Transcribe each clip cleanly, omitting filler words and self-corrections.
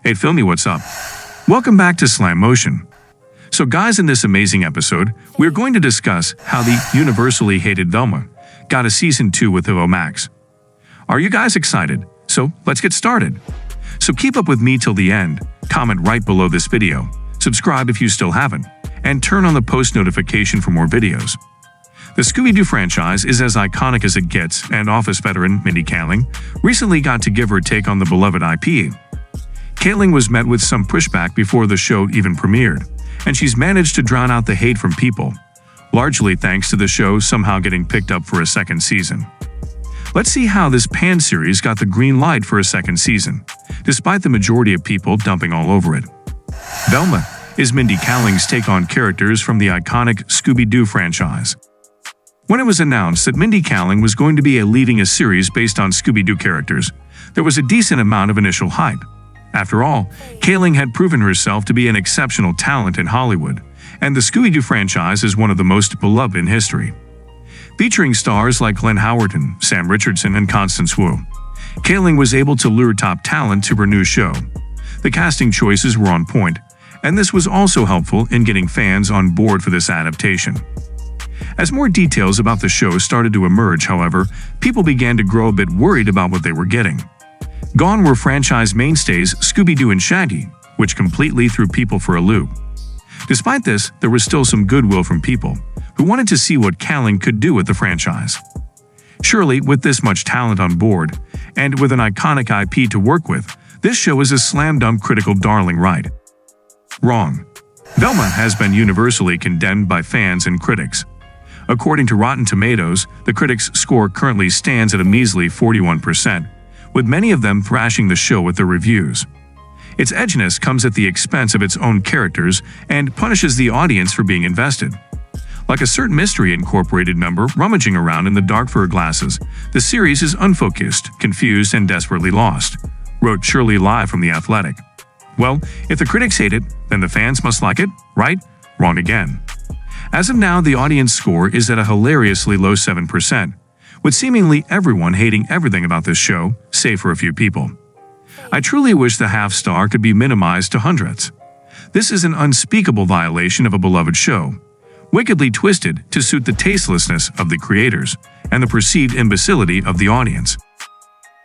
Hey Filmy, what's up? Welcome back to Slam Motion. So guys, in this amazing episode, we're going to discuss how the universally hated Velma got a season 2 with HBO Max. Are you guys excited? So let's get started. So keep up with me till the end, comment right below this video, subscribe if you still haven't, and turn on the post notification for more videos. The Scooby-Doo franchise is as iconic as it gets, and Office veteran Mindy Kaling recently got to give her take on the beloved IP. Kaling was met with some pushback before the show even premiered, and she's managed to drown out the hate from people, largely thanks to the show somehow getting picked up for a second season. Let's see how this Pan series got the green light for a second season, despite the majority of people dumping all over it. Velma is Mindy Kaling's take on characters from the iconic Scooby-Doo franchise. When it was announced that Mindy Kaling was going to be leading a series based on Scooby-Doo characters, there was a decent amount of initial hype. After all, Kaling had proven herself to be an exceptional talent in Hollywood, and the Scooby-Doo franchise is one of the most beloved in history. Featuring stars like Glenn Howerton, Sam Richardson, and Constance Wu, Kaling was able to lure top talent to her new show. The casting choices were on point, and this was also helpful in getting fans on board for this adaptation. As more details about the show started to emerge, however, people began to grow a bit worried about what they were getting. Gone were franchise mainstays Scooby-Doo and Shaggy, which completely threw people for a loop. Despite this, there was still some goodwill from people who wanted to see what Kaling could do with the franchise. Surely, with this much talent on board, and with an iconic IP to work with, this show is a slam-dunk critical darling, right? Wrong. Velma has been universally condemned by fans and critics. According to Rotten Tomatoes, the critics' score currently stands at a measly 41%, with many of them thrashing the show with their reviews. Its edginess comes at the expense of its own characters and punishes the audience for being invested. Like a certain Mystery Incorporated member rummaging around in the dark for her glasses, the series is unfocused, confused, and desperately lost, wrote Shirley Live from The Athletic. Well, if the critics hate it, then the fans must like it, right? Wrong again. As of now, the audience score is at a hilariously low 7%, with seemingly everyone hating everything about this show, save for a few people. I truly wish the half-star could be minimized to hundreds. This is an unspeakable violation of a beloved show, wickedly twisted to suit the tastelessness of the creators and the perceived imbecility of the audience.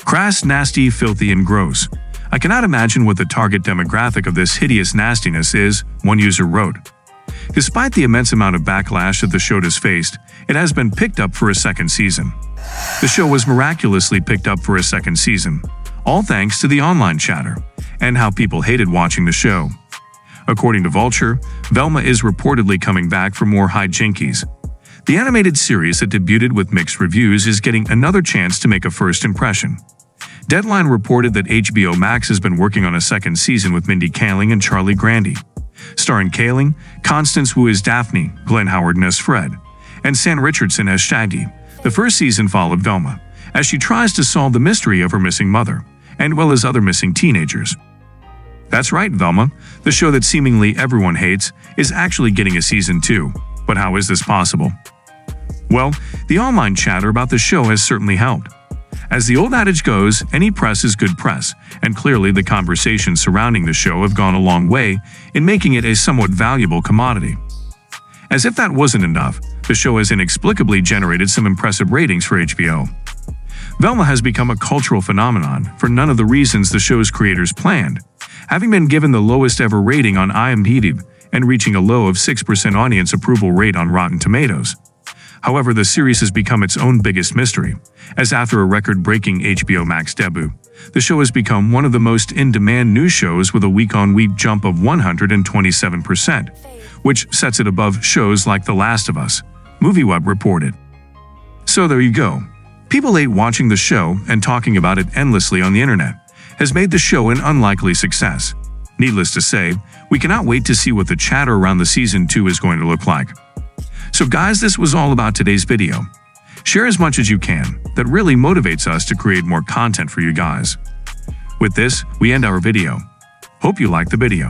Crass, nasty, filthy, and gross. I cannot imagine what the target demographic of this hideous nastiness is, one user wrote. Despite the immense amount of backlash that the show has faced, it has been picked up for a second season. The show was miraculously picked up for a second season, all thanks to the online chatter, and how people hated watching the show. According to Vulture, Velma is reportedly coming back for more hijinkies. The animated series that debuted with mixed reviews is getting another chance to make a first impression. Deadline reported that HBO Max has been working on a second season with Mindy Kaling and Charlie Grandy. Starring Kaling, Constance Wu as Daphne, Glenn Howerton as Fred, and Sam Richardson as Shaggy. The first season followed Velma as she tries to solve the mystery of her missing mother, and well as other missing teenagers. That's right, Velma, the show that seemingly everyone hates, is actually getting a season 2. But how is this possible? Well, the online chatter about the show has certainly helped. As the old adage goes, any press is good press, and clearly the conversations surrounding the show have gone a long way in making it a somewhat valuable commodity. As if that wasn't enough, the show has inexplicably generated some impressive ratings for HBO. Velma has become a cultural phenomenon for none of the reasons the show's creators planned, having been given the lowest ever rating on IMDb and reaching a low of 6% audience approval rate on Rotten Tomatoes. However, the series has become its own biggest mystery, as after a record-breaking HBO Max debut, the show has become one of the most in-demand news shows with a week-on-week jump of 127%, which sets it above shows like The Last of Us, MovieWeb reported. So there you go. People hate watching the show, and talking about it endlessly on the internet has made the show an unlikely success. Needless to say, we cannot wait to see what the chatter around the season 2 is going to look like. So guys, this was all about today's video. Share as much as you can. That really motivates us to create more content for you guys. With this, we end our video. Hope you liked the video.